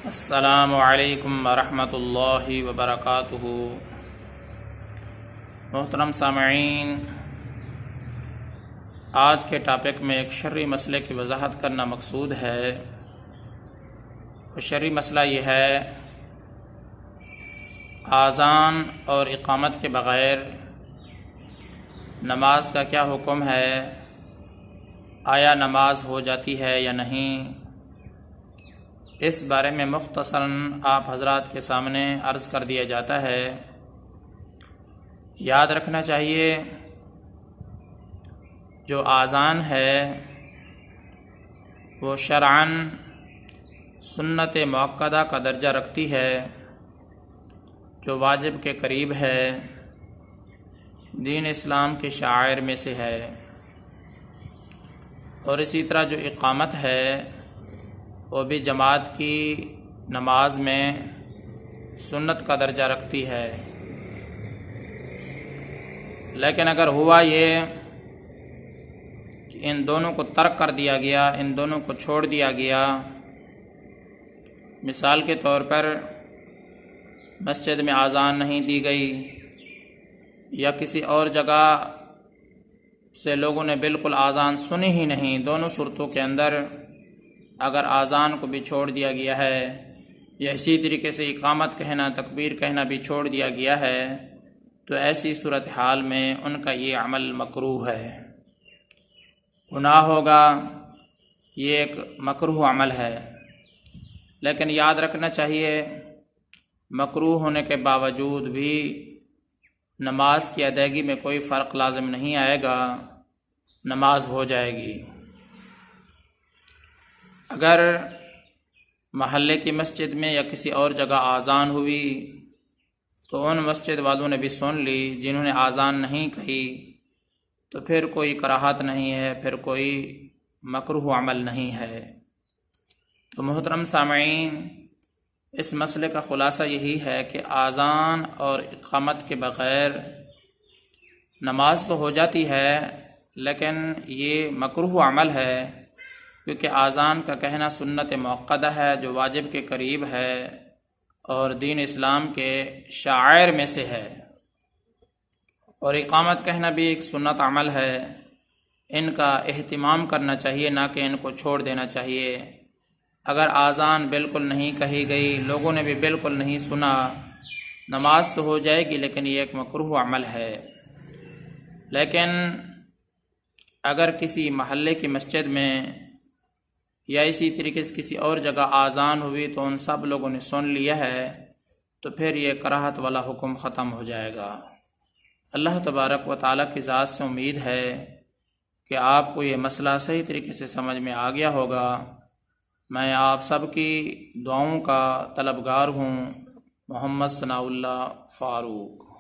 السلام علیکم ورحمۃ اللہ وبرکاتہ۔ محترم سامعین، آج کے ٹاپک میں ایک شرعی مسئلے کی وضاحت کرنا مقصود ہے۔ وہ شرعی مسئلہ یہ ہے، اذان اور اقامت کے بغیر نماز کا کیا حکم ہے؟ آیا نماز ہو جاتی ہے یا نہیں؟ اس بارے میں مختصراً آپ حضرات کے سامنے عرض کر دیا جاتا ہے۔ یاد رکھنا چاہیے، جو اذان ہے وہ شرعاً سنت مؤکدہ کا درجہ رکھتی ہے، جو واجب کے قریب ہے، دین اسلام کے شعائر میں سے ہے۔ اور اسی طرح جو اقامت ہے وہ بھی جماعت کی نماز میں سنت کا درجہ رکھتی ہے۔ لیکن اگر ہوا یہ کہ ان دونوں کو ترک کر دیا گیا، ان دونوں کو چھوڑ دیا گیا، مثال کے طور پر مسجد میں اذان نہیں دی گئی یا کسی اور جگہ سے لوگوں نے بالکل اذان سنی ہی نہیں، دونوں صورتوں کے اندر اگر اذان کو بھی چھوڑ دیا گیا ہے یا اسی طریقے سے اقامت کہنا، تکبیر کہنا بھی چھوڑ دیا گیا ہے، تو ایسی صورتحال میں ان کا یہ عمل مکروہ ہے، گناہ ہوگا، یہ ایک مکروہ عمل ہے۔ لیکن یاد رکھنا چاہیے، مکروہ ہونے کے باوجود بھی نماز کی ادائیگی میں کوئی فرق لازم نہیں آئے گا، نماز ہو جائے گی۔ اگر محلے کی مسجد میں یا کسی اور جگہ اذان ہوئی تو ان مسجد والوں نے بھی سن لی، جنہوں نے اذان نہیں کہی، تو پھر کوئی کراہت نہیں ہے، پھر کوئی مکروہ عمل نہیں ہے۔ تو محترم سامعین، اس مسئلے کا خلاصہ یہی ہے کہ اذان اور اقامت کے بغیر نماز تو ہو جاتی ہے، لیکن یہ مکروہ عمل ہے، کیونکہ اذان کا کہنا سنت مؤکدہ ہے، جو واجب کے قریب ہے اور دین اسلام کے شعائر میں سے ہے، اور اقامت کہنا بھی ایک سنت عمل ہے۔ ان کا اہتمام کرنا چاہیے، نہ کہ ان کو چھوڑ دینا چاہیے۔ اگر اذان بالکل نہیں کہی گئی، لوگوں نے بھی بالکل نہیں سنا، نماز تو ہو جائے گی، لیکن یہ ایک مکروہ عمل ہے۔ لیکن اگر کسی محلے کی مسجد میں یا اسی طریقے سے کسی اور جگہ اذان ہوئی تو ان سب لوگوں نے سن لیا ہے، تو پھر یہ کراہت والا حکم ختم ہو جائے گا۔ اللہ تبارک و تعالیٰ کی ذات سے امید ہے کہ آپ کو یہ مسئلہ صحیح طریقے سے سمجھ میں آ گیا ہوگا۔ میں آپ سب کی دعاؤں کا طلبگار ہوں۔ محمد ثناء اللہ فاروق۔